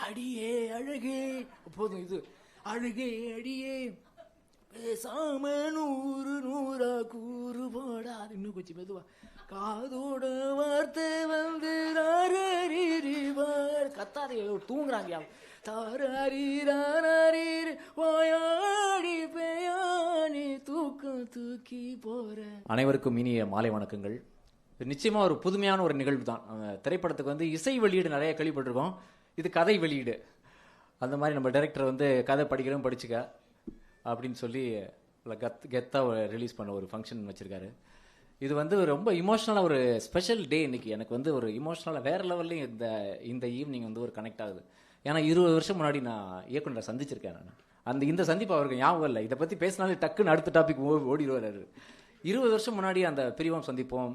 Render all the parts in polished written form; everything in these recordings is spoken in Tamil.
அடியே அழகே போதும் இது அழகே அடியே பேசாம நூறு நூறா கூறு போடா இன்னும் கொஞ்சம் மெதுவா காதோட வார்த்தை வந்து கத்தாதே தூங்குறாங்க தூக்கி போற. அனைவருக்கும் இனிய மாலை வணக்கங்கள். நிச்சயமா ஒரு புதுமையான ஒரு நிகழ்வு தான். திரைப்படத்துக்கு வந்து இசை வெளியீடு நிறைய கேள்விப்பட்டிருக்கோம். இது கதை வெளியீடு. அந்த மாதிரி நம்ம டைரக்டர் வந்து கதை படிக்கிறோம் படிச்சுக்க அப்படின்னு சொல்லி கெத்தாக ரிலீஸ் பண்ண ஒரு ஃபங்க்ஷன் வச்சுருக்காரு. இது வந்து ரொம்ப இமோஷ்னலாக ஒரு ஸ்பெஷல் டே இன்னைக்கு. எனக்கு வந்து ஒரு இமோஷ்னலாக வேறு லெவல்லையும் இந்த ஈவினிங் வந்து ஒரு கனெக்ட் ஆகுது. ஏன்னா 20 வருஷம் முன்னாடி நான் இயக்குனரை சந்திச்சிருக்கேன். நான் இந்த சந்திப்பு அவருக்கு ஞாபகம் இல்லை. இதை பற்றி பேசினாலே டக்குன்னு அடுத்த டாபிக் ஓடிடுவார். 20 வருஷம் முன்னாடி அந்த பிரிவோம் சந்திப்போம்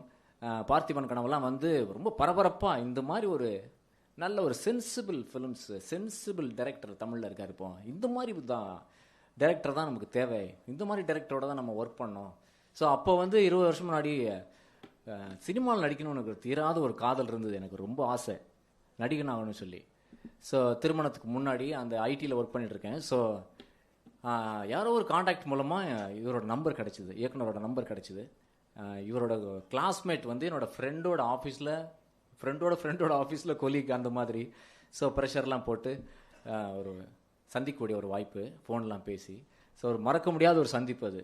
பார்த்திபன் கனவுலாம் வந்து ரொம்ப பரபரப்பாக இந்த மாதிரி ஒரு நல்ல ஒரு சென்சிபிள் ஃபிலிம்ஸ் சென்சிபிள் டைரக்டர் தமிழில் இருக்கார். இப்போ இந்த மாதிரி தான் டைரக்டர் தான் நமக்கு தேவை. இந்த மாதிரி டைரக்டரோட தான் நம்ம ஒர்க் பண்ணோம். ஸோ அப்போ வந்து 20 வருஷம் முன்னாடி சினிமாவில் நடிக்கணும்னு எனக்கு தீராத ஒரு காதல் இருந்தது. எனக்கு ரொம்ப ஆசை நடிகன் ஆகணும்னு சொல்லி. ஸோ திருமணத்துக்கு முன்னாடி அந்த ஐடியில் ஒர்க் பண்ணிகிட்ருக்கேன். ஸோ யாரோ ஒரு காண்டாக்ட் மூலமாக இவரோட நம்பர் கிடச்சிது, இயக்குனரோட நம்பர் கிடச்சிது. இவரோட கிளாஸ்மேட் வந்து என்னோடய ஃப்ரெண்டோட ஆஃபீஸில் கொலீக் அந்த மாதிரி. ஸோ ப்ரெஷர்லாம் போட்டு ஒரு சந்திக்கக்கூடிய ஒரு வாய்ப்பு, ஃபோன்லாம் பேசி. ஸோ ஒரு மறக்க முடியாத ஒரு சந்திப்பு அது.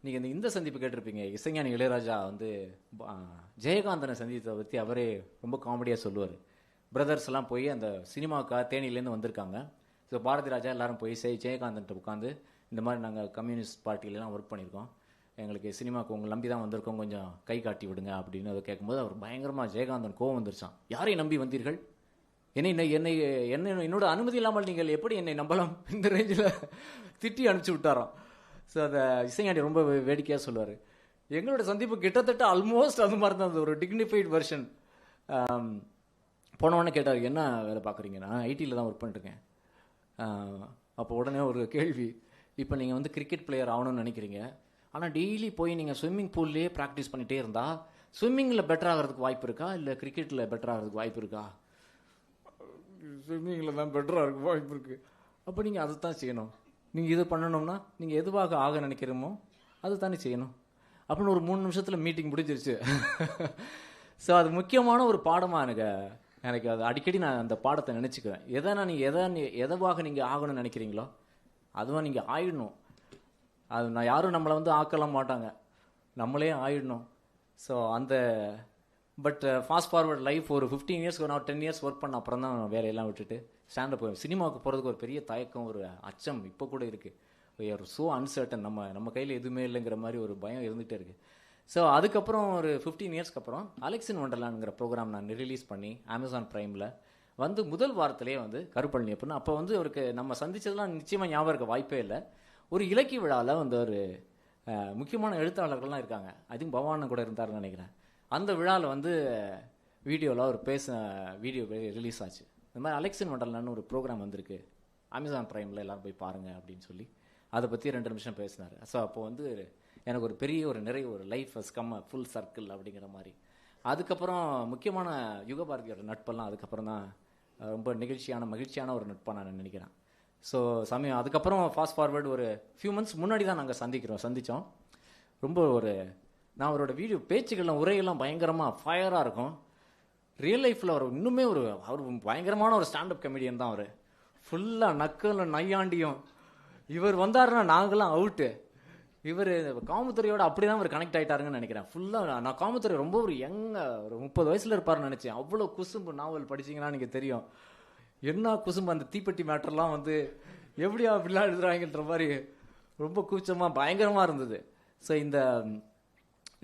நீங்கள் இந்த சந்திப்பு கேட்டிருப்பீங்க. இசைஞானி இளையராஜா வந்து ஜெயகாந்தனை சந்தித்ததை பற்றி அவரே ரொம்ப காமெடியாக சொல்லுவார். பிரதர்ஸ் எல்லாம் போய் அந்த சினிமாவுக்காக தேனியிலேருந்து வந்திருக்காங்க. ஸோ பாரதி ராஜா எல்லாரும் போய் ஜெயகாந்தன்ட்ட உட்காந்து இந்த மாதிரி நாங்கள் கம்யூனிஸ்ட் பார்ட்டிலலாம் ஒர்க் பண்ணியிருக்கோம், எங்களுக்கு சினிமாவுக்கு உங்களை நம்பி தான் வந்திருக்கோம், கொஞ்சம் கை காட்டி விடுங்க அப்படின்னு அதை கேட்கும்போது அவர் பயங்கரமாக ஜெயகாந்தன் கோவம் வந்துருச்சான். யாரை நம்பி வந்தீர்கள்? என்னோட அனுமதி இல்லாமல் நீங்கள் எப்படி என்னை நம்பலாம்? இந்த ரேஞ்சில் திட்டி அனுப்பிச்சி விட்டாராம். ஸோ அதை இசைஞானி ரொம்ப வேடிக்கையாக சொல்லுவார். எங்களோட சந்திப்பு கிட்டத்தட்ட ஆல்மோஸ்ட் அது மாதிரி தான், ஒரு டிக்னிஃபைட் வெர்ஷன். போனவொடனே கேட்டார், என்ன வேலை பார்க்குறீங்க? நான் ஐடியில் தான் ஒர்க் பண்ணிருக்கேன். அப்போ உடனே ஒரு கேள்வி, இப்போ நீங்கள் வந்து கிரிக்கெட் பிளேயர் ஆகணும்னு நினைக்கிறீங்க, ஆனால் டெய்லி போய் நீங்கள் ஸ்விம்மிங் பூல்லேயே ப்ராக்டிஸ் பண்ணிகிட்டே இருந்தால் ஸ்விம்மிங்கில் பெட்டர் ஆகிறதுக்கு வாய்ப்பு இருக்கா, இல்லை கிரிக்கெட்டில் பெட்டர் ஆகிறதுக்கு வாய்ப்பு இருக்கா? ஸ்விம்மிங்கில் தான் பெட்டராக இருக்க வாய்ப்பு இருக்குது. அப்போ நீங்கள் அதை தான் செய்யணும். நீங்கள் இது பண்ணணும்னா நீங்கள் எதுவாக ஆக நினைக்கிறோமோ அது தானே செய்யணும் அப்படின்னு ஒரு 3 நிமிஷத்தில் மீட்டிங் முடிஞ்சிருச்சு. ஸோ அது முக்கியமான ஒரு பாடமாக எனக்கு அது அடிக்கடி நான் அந்த பாடத்தை நினச்சிக்குவேன். எதவாக நீங்கள் ஆகணும்னு நினைக்கிறீங்களோ அதுவாக நீங்கள் ஆயிடணும். அது நான் யாரும் நம்மளை வந்து ஆக்கலாம் மாட்டாங்க, நம்மளே ஆயிடணும். ஸோ அந்த பட் ஃபாஸ்ட் ஃபார்வர்ட் லைஃப் ஒரு 15 இயர்ஸ்க்கு நான் 10 இயர்ஸ் ஒர்க் பண்ண அப்புறம் தான் வேலையெல்லாம் விட்டுட்டு ஸ்டாண்டப் சினிமாவுக்கு போகிறதுக்கு ஒரு பெரிய தயக்கம், ஒரு அச்சம் இப்போ கூட இருக்குது. ஸோ அன்சர்டன், நம்ம கையில் எதுவுமே இல்லைங்கிற மாதிரி ஒரு பயம் இருந்துகிட்டே இருக்குது. ஸோ அதுக்கப்புறம் ஒரு 15 இயர்ஸ்க்கு அப்புறம் அலெக்ஸ் இன் வண்டர்லாண்டுங்கிற ப்ரோக்ராம் நான் ரிலீஸ் பண்ணி அமேசான் ப்ரைமில் வந்து முதல் வாரத்திலே வந்து கருப்பழனி அப்படின்னு அப்போ வந்து அவருக்கு நம்ம சந்தித்ததெல்லாம் நிச்சயமாக ஞாபகம் இருக்க வாய்ப்பே இல்லை. ஒரு இலக்கிய விழாவில் வந்து ஒரு முக்கியமான எழுத்தாளர்கள்லாம் இருக்காங்க. அதுவும் பவானன் கூட இருந்தாருன்னு நினைக்கிறேன். அந்த விழாவில் வந்து வீடியோவில் ஒரு வீடியோ ரிலீஸ் ஆச்சு. இந்த மாதிரி அலெக்ஸ் இன் வண்டர்லான்னு ஒரு ப்ரோக்ராம் வந்திருக்கு அமேசான் ப்ரைமில், எல்லோரும் போய் பாருங்கள் அப்படின்னு சொல்லி அதை பற்றி 2 நிமிஷம் பேசினார். ஸோ அப்போ வந்து எனக்கு ஒரு பெரிய ஒரு நிறைய ஒரு life has come full circle அப்படிங்கிற மாதிரி. அதுக்கப்புறம் முக்கியமான யுகபாரதியோட நட்பெல்லாம் அதுக்கப்புறம் தான் ரொம்ப மகிழ்ச்சியான ஒரு நட்பாக நான் நினைக்கிறேன். ஸோ அதுக்கப்புறம் ஃபாஸ்ட் ஃபார்வர்டு ஒரு ஃபியூ மந்த்ஸ் முன்னாடி தான் நாங்கள் சந்தித்தோம். ரொம்ப நான் அவரோட வீடியோ பேச்சுக்கள்லாம் உரையெல்லாம் பயங்கரமாக ஃபயராக இருக்கும். ரியல் லைஃப்பில் அவர் இன்னுமே அவர் பயங்கரமான ஒரு ஸ்டாண்டப் கமெடியன் தான். அவர் ஃபுல்லாக நக்கலும் நையாண்டியும். இவர் வந்தாருன்னா நாங்களாம் அவுட்டு. இவர் காமத்துறையோட அப்படி தான் அவர் கனெக்ட் ஆகிட்டாருங்கன்னு நினைக்கிறேன். ஃபுல்லாக நான் காமத்துறை ரொம்ப ஒரு ஒரு 30 வயசில் இருப்பார்னு நினச்சேன். அவ்வளோ குசும்பு. நாவல் படிச்சிங்கன்னா நீங்கள் தெரியும் என்ன குசும்பு. அந்த தீப்பெட்டி மேட்டர்லாம் வந்து எப்படியா அப்படிலாம் எழுதுறாங்கன்ற மாதிரி ரொம்ப கூச்சமாக பயங்கரமாக இருந்தது. ஸோ இந்த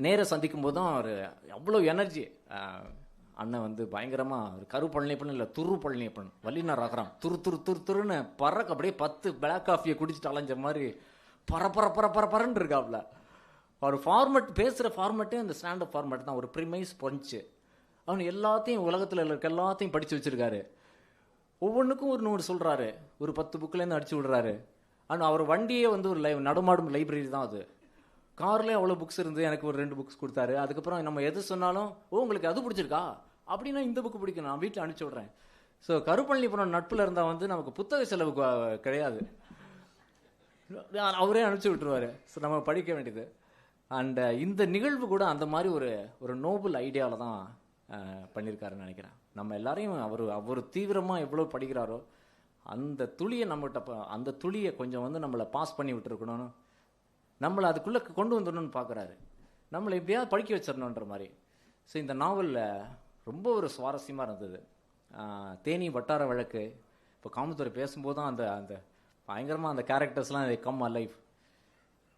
நேரை சந்திக்கும் போது தான் அவர் அவ்வளோ எனர்ஜி. அண்ணன் வந்து பயங்கரமாக ஒரு கருப்பழனியப்பன் இல்லை பழனியப்பன் வல்லினார் ஆகிறான். துருன்னு பறக்க அப்படியே 10 பிளாக் காஃபியை குடிச்சிட்டு அலைஞ்ச மாதிரி பரன்னு இருக்காப்ல. அவர் ஃபார்மெட் பேசுகிற ஃபார்மெட்டே அந்த ஸ்டாண்டப் ஃபார்மெட் தான். ஒரு ப்ரிமைஸ் பஞ்சு. அவன் எல்லாத்தையும் உலகத்தில் இருக்க எல்லாத்தையும் படித்து வச்சுருக்காரு. ஒவ்வொன்றுக்கும் ஒரு நோடு சொல்கிறாரு. ஒரு 10 புக்கிலேருந்து அடிச்சு விடுறாரு. ஆனால் அவர் வண்டியே வந்து ஒரு நடமாடும் லைப்ரரி தான். அது கார்லேயே அவ்வளோ புக்ஸ் இருந்து எனக்கு ஒரு 2 புக்ஸ் கொடுத்தாரு. அதுக்கப்புறம் நம்ம எது சொன்னாலும் உங்களுக்கு அது பிடிச்சிருக்கா அப்படின்னா இந்த புக்கு பிடிக்கும், நான் வீட்டில் அனுப்பிச்சி விட்றேன். ஸோ கருப்பழனிபுரம் நட்பில் இருந்தால் வந்து நமக்கு புத்தக செலவு கிடையாது, அவரே அனுப்பிச்சி விட்டுருவாரு. ஸோ நம்ம படிக்க வேண்டியது. அண்ட் இந்த நிகழ்வு கூட அந்த மாதிரி ஒரு நோபல் ஐடியாவில் தான் பண்ணியிருக்காருன்னு நினைக்கிறேன். நம்ம எல்லாரையும் அவர் தீவிரமாக எவ்வளோ படிக்கிறாரோ அந்த துளியை நம்மகிட்ட, அந்த துளியை கொஞ்சம் வந்து நம்மளை பாஸ் பண்ணி விட்டுருக்கணும்னு, நம்மளை அதுக்குள்ளே கொண்டு வந்துடணும்னு பார்க்குறாரு, நம்மளை எப்படியாவது படிக்க வச்சிடணுன்ற மாதிரி. ஸோ இந்த நாவலில் ரொம்ப ஒரு சுவாரஸ்யமாக இருந்தது. தேனி வட்டார வழக்கு, இப்போ காமத்துறை பேசும்போது தான் அந்த பயங்கரமாக அந்த கேரக்டர்ஸ்லாம் கம் அலைவ்,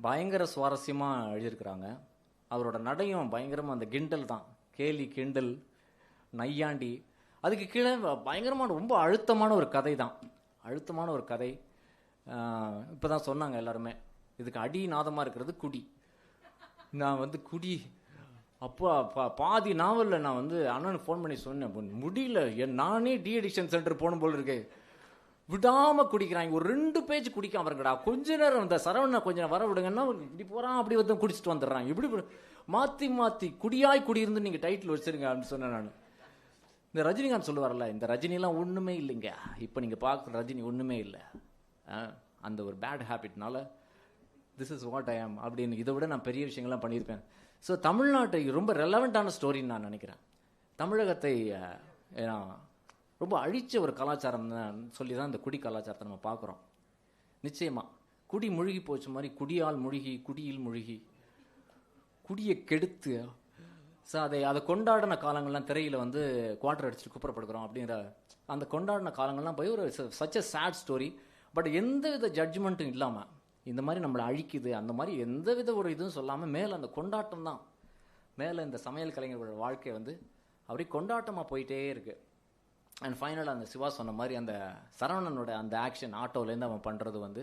பயங்கர சுவாரஸ்யமாக எழுதியிருக்கிறாங்க. அவரோட நடையும் பயங்கரமாக அந்த கிண்டல் தான், கேலி கிண்டல் நையாண்டி, அதுக்கு கீழே பயங்கரமான ரொம்ப அழுத்தமான ஒரு கதை தான், அழுத்தமான ஒரு கதை. இப்போ தான் சொன்னாங்க எல்லாருமே, இதுக்கு அடிநாதமாக இருக்கிறது குடி. நான் வந்து குடி அப்போ பாதி நாவலில் நான் வந்து அண்ணனுக்கு ஃபோன் பண்ணி சொன்னேன், முடியல நானே டி அடிக்ஷன் சென்டர் போகணும் போல் இருக்கு, விடாமல் குடிக்கிறாங்க, ஒரு 2 பேஜ் குடிக்காம இருங்கடா, கொஞ்ச நேரம் இந்த சரவணனை கொஞ்சம் வர விடுங்கன்னா இப்படி போகிறான் அப்படி வந்து குடிச்சிட்டு வந்துடுறான், இப்படி மாற்றி மாற்றி குடியாய் குடியிருந்து நீங்கள் டைட்டில் வச்சுருங்க அப்படின்னு சொன்னேன் நான். இந்த ரஜினிகாந்த் சொல்லுவார்ல, இந்த ரஜினிலாம் ஒன்றுமே இல்லைங்க, இப்போ நீங்கள் பார்க்குற ரஜினி ஒன்றுமே இல்லை, அந்த ஒரு பேட் ஹேபிட்னால this is what I am அப்படின்னு. இதை விட நான் பெரிய விஷயங்கள்லாம் பண்ணியிருப்பேன். ஸோ தமிழ்நாட்டை ரொம்ப ரெலவெண்ட்டான ஸ்டோரின்னு நான் நினைக்கிறேன். தமிழகத்தை ரொம்ப அழித்த ஒரு கலாச்சாரம் சொல்லி தான் இந்த குடி கலாச்சாரத்தை நம்ம பார்க்குறோம். நிச்சயமாக குடி முழுகி போச்சு மாதிரி, குடியால் முழுகி குடியில் முழுகி குடியை கெடுத்து, ஸோ அதை கொண்டாடின காலங்கள்லாம் திரையில் வந்து குவார்டர் அடிச்சுட்டு குப்புறப்படுக்கிறோம் அப்படிங்கிற அந்த கொண்டாடின காலங்கள்லாம் போய் ஒரு such a chat story. But எந்த வித ஜட்ஜ்மெண்ட்டும் இல்லாமல் இந்த மாதிரி நம்மளை அழிக்குது அந்த மாதிரி எந்த வித ஒரு இதுவும் சொல்லாமல் மேலே அந்த கொண்டாட்டம் தான், மேலே இந்த சமையல் கலைஞர்களோட வாழ்க்கை வந்து அப்படியே கொண்டாட்டமாக போயிட்டே இருக்குது. அண்ட் ஃபைனலாக அந்த சிவா சொன்ன மாதிரி அந்த சரவணனோட அந்த ஆக்ஷன் ஆட்டோலேருந்து அவன் பண்ணுறது வந்து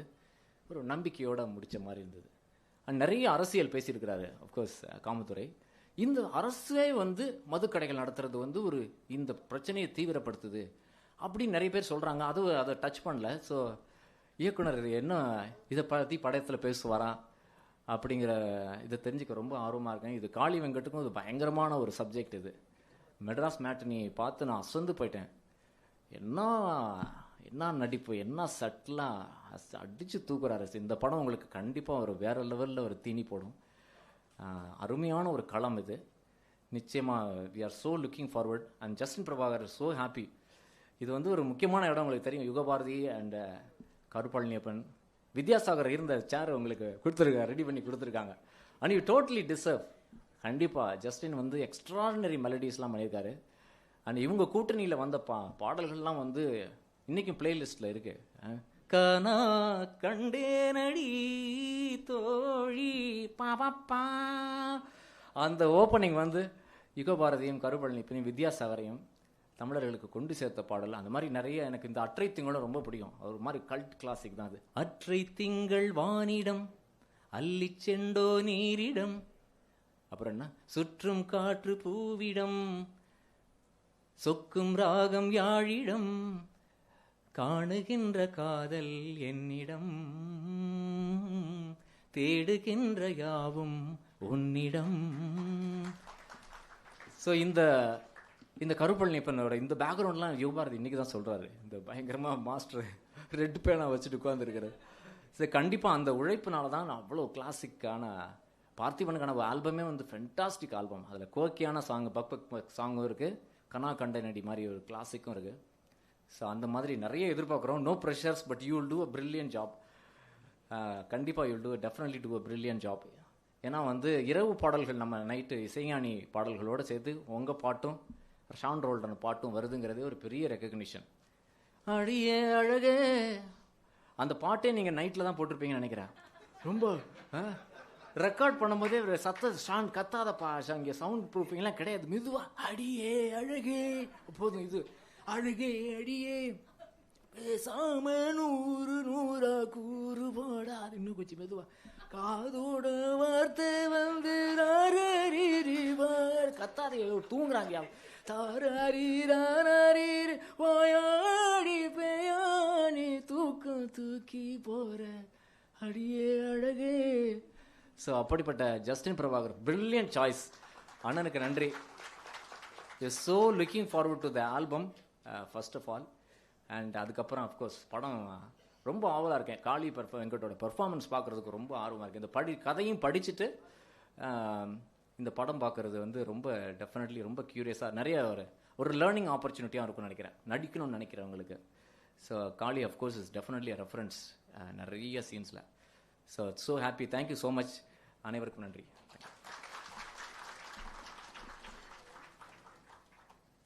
ஒரு நம்பிக்கையோடு முடித்த மாதிரி இருந்தது. அண்ட் நிறைய அரசியல் பேசியிருக்கிறாரு அஃப்கோர்ஸ் காமத்துறை. இந்த அரசே வந்து மதுக்கடைகள் நடத்துறது வந்து இந்த பிரச்சனையை தீவிரப்படுத்துது அப்படின்னு நிறைய பேர் சொல்கிறாங்க. அதை டச் பண்ணல. ஸோ இயக்குனர் என்ன இதை பற்றி படத்தில் பேசுவாரா அப்படிங்கிற இதை தெரிஞ்சுக்க ரொம்ப ஆர்வமாக இருக்கேன். இது காளி வெங்கட்டுக்கும் இது பயங்கரமான ஒரு சப்ஜெக்ட். இது மெட்ராஸ் மேட்டினி பார்த்து நான் அசந்து போயிட்டேன். என்ன நடிப்பு, என்ன சட்டெலாம் அடித்து தூக்குறாரு. இந்த படம் உங்களுக்கு கண்டிப்பாக ஒரு வேறு லெவலில் ஒரு தீனி போடும். அருமையான ஒரு களம் இது. நிச்சயமாக we are so looking forward and Justin Prabhakar so happy. இது வந்து ஒரு முக்கியமான இடம், உங்களுக்கு தெரியும். யுகபாரதி அண்ட் கருப்பழனியப்பன், வித்யாசாகர் இருந்த சேர் உங்களுக்கு ரெடி பண்ணி கொடுத்துருக்காங்க. And you totally deserve. கண்டிப்பாக ஜஸ்டின் வந்து எக்ஸ்ட்ராடினரி மெலடிஸ்லாம் பண்ணியிருக்காரு. அண்ட் இவங்க கூட்டணியில் வந்த பாடல்கள்லாம் வந்து இன்றைக்கும் பிளேலிஸ்ட்டில் இருக்குது. கனா கண்டேனடி தோழி பாப்பா, அந்த ஓப்பனிங் வந்து யுகபாரதியும் கருப்பழனியப்பனையும் வித்யாசாகரையும் தமிழர்களுக்கு கொண்டு சேர்த்த பாடல். அந்த மாதிரி நிறைய எனக்கு இந்த அற்றை திங்களும் ரொம்ப பிடிக்கும். ஒரு மாதிரி கல்ட் கிளாசிக் தான் அது. அற்றை திங்கள் வானிடம் அள்ளி செண்டோ நீரிடம், அப்புறம் என்ன சுற்றும் காற்று பூவிடம் சொக்கும் ராகம் யாழிடம் காணுகின்ற காதல் என்னிடம் தேடுகின்ற யாவும் உன்னிடம். ஸோ இந்த கருப்பழனியப்பனோட இந்த பேக்ரவுண்ட்லாம் யுகபாரதி இன்றைக்கி தான் சொல்கிறாரு. இந்த பயங்கரமாக மாஸ்டர் ரெட் பேனா வச்சுட்டு உட்காந்துருக்கிறார். சரி, கண்டிப்பாக அந்த உழைப்புனால தான் நான் அவ்வளோ கிளாசிக்கான பார்த்திபனுக்கான ஆல்பமே வந்து ஃபென்டாஸ்டிக் ஆல்பம். அதில் கோக்கியான சாங் பக் பக் சாங்கும் இருக்குது, கனா கண்டனடி மாதிரி ஒரு கிளாசிக்கும் இருக்குது. ஸோ அந்த மாதிரி நிறைய எதிர்பார்க்குறோம். No pressures, but you will do a brilliant job. கண்டிப்பாக you will definitely do a brilliant job. ஏன்னா வந்து இரவு பாடல்கள் நம்ம நைட்டு இசைஞானி பாடல்களோடு சேர்த்து உங்கள் பாட்டும் ஷான் ரோல்டன் பாட்டும் வருதுங்கிறதே ஒரு பெரிய ரெக்கக்னிஷன். அடியே அழகே, அந்த பாட்டே நீங்கள் நைட்டில் தான் போட்டிருப்பீங்கன்னு நினைக்கிறேன். ரொம்ப ரெக்கார்ட் பண்ணும்போதே ஒரு ஷான் கத்தாதப்பா, இங்கே சவுண்ட் ப்ரூஃபிங்லாம் கிடையாது, மெதுவா அடியே அழகே போதும். இது அழகே அடியே பேசாம நூறு நூறா கூறு போடாது, இன்னும் கொஞ்சம் மெதுவா காதோட வார்த்தை வந்து கத்தாதே தூங்குறாங்க. தாரி பேயானி தூக்கம் தூக்கி போற அடியே அழகே. ஸோ அப்படிப்பட்ட ஜஸ்டின் பிரபாகர் பிரில்லியன்ட் சாய்ஸ். அண்ணனுக்கு நன்றி. So looking forward to the album. First of all. And அதுக்கப்புறம் அஃப்கோர்ஸ் படம் ரொம்ப ஆவலாக இருக்கேன். காளி வெங்கட்டோட பெர்ஃபார்மன்ஸ் பார்க்குறதுக்கு ரொம்ப ஆர்வமாக இருக்குது. இந்த கதையும் படிச்சுட்டு இந்த படம் பார்க்குறது வந்து ரொம்ப டெஃபினெட்லி ரொம்ப க்யூரியஸாக நிறைய ஒரு லேர்னிங் ஆப்பர்ச்சுனிட்டியாக இருக்கும்னு நினைக்கிறேன், நடிக்கணும்னு நினைக்கிறவங்களுக்கு. So Kaali of course is definitely reference நிறைய சீன்ஸில். So happy. Thank you so much. அனைவருக்கும் நன்றி.